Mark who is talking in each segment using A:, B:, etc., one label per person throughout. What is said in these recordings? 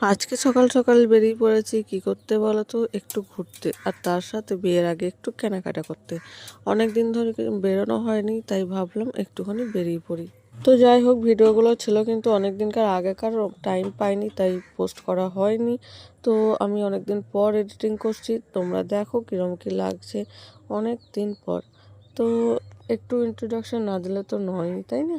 A: আজকে সকাল সকাল বেরিয়ে পড়েছি কি করতে বলো তো, একটু ঘুরতে, আর তার সাথে বিয়ের আগে একটু কেনাকাটা করতে। অনেক দিন ধরে বেরোনো হয়নি, তাই ভাবলাম একটুখানি বেরিয়ে পড়ি। তো যাই হোক, ভিডিওগুলো ছিল কিন্তু অনেক দিনকার আগেকার, টাইম পাইনি তাই পোস্ট করা হয়নি। তো আমি অনেক দিন পর এডিটিং করছি, তোমরা দেখো কিরম কি লাগছে অনেক দিন পর। তো একটু ইন্ট্রোডাকশন না দিলে তো নয়ই, তাই না?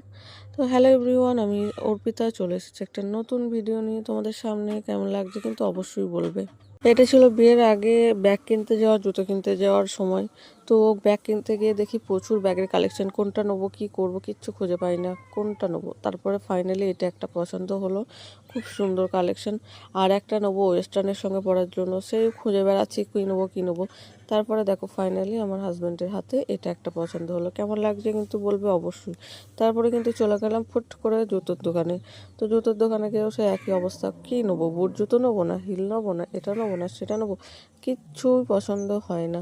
A: তো হ্যালো এভরিওয়ান, আমি অর্পিতা চলে এসেছি একটা নতুন ভিডিও নিয়ে তোমাদের সামনে। কেমন লাগছে কিন্তু অবশ্যই বলবে। এটা ছিল বিয়ের আগে ব্যাগ কিনতে যাওয়ার, জুতো কিনতে যাওয়ার সময়। তো ব্যাগ কিনতে গিয়ে দেখি প্রচুর ব্যাগের কালেকশন, কোনটা নেবো কী করবো কিচ্ছু খুঁজে পাই না, কোনটা নেবো। তারপরে ফাইনালি এটা একটা পছন্দ হলো, খুব সুন্দর কালেকশন। আর একটা নেবো ওয়েস্টার্নের সঙ্গে পরার জন্য, সেই খুঁজে বেড়াচ্ছি কী নেবো কী নেবো। তারপরে দেখো ফাইনালি আমার হাজব্যান্ডের হাতে এটা একটা পছন্দ হলো। কেমন লাগছে কিন্তু বলবে অবশ্যই। তারপরে কিন্তু চলে গেলাম ফুট করে জুতোর দোকানে। তো জুতোর দোকানে গিয়েও সে একই অবস্থা, কী নেবো, বুট জুতো নেবো না হিল নেবো না এটা নেবো না সেটা নেবো, কিচ্ছুই পছন্দ হয় না।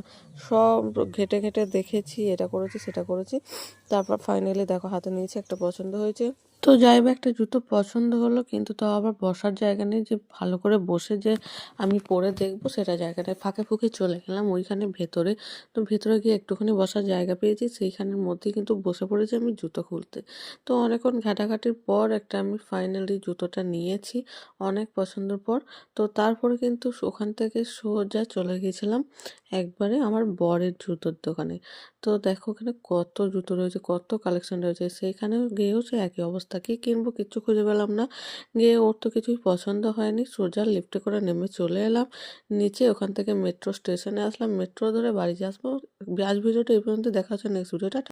A: সব ঘেটে ঘেটে দেখেছি, এটা করেছি সেটা করেছি। তারপর ফাইনালি দেখো হাতে নিয়েছি, একটা পছন্দ হয়েছে। তো যাই বা একটা জুতো পছন্দ হলো, কিন্তু তাও আবার বসার জায়গা নেই যে ভালো করে বসে যে আমি পরে দেখবো, সেটা জায়গাটায় ফাঁকে ফুঁকে চলে গেলাম ওইখানে ভেতরে। তো ভেতরে গিয়ে একটুখানি বসার জায়গা পেয়েছি, সেইখানের মধ্যেই কিন্তু বসে পড়েছি আমি জুতো খুলতে। তো অনেকক্ষণ ঘাটাঘাটির পর একটা আমি ফাইনালি জুতোটা নিয়েছি, অনেক পছন্দের পর। তো তারপরে কিন্তু ওখান থেকে সোজা চলে গিয়েছিলাম একবারে আমার বরের জুতোর দোকানে। তো দেখো ওখানে কত জুতো রয়েছে, কত কালেকশন রয়েছে। সেইখানেও গিয়েও সে একই অবস্থা, কী কিনবো কিচ্ছু খুঁজে পেলাম না। গিয়ে ওর তো কিছুই পছন্দ হয়নি, সোজা লিফটে করে নেমে চলে এলাম নিচে। ওখান থেকে মেট্রো স্টেশনে আসলাম, মেট্রো ধরে বাড়ি আসবো। আজ ভিডিওটা এই পর্যন্ত, দেখা হচ্ছে নেক্সট ভিডিওটা।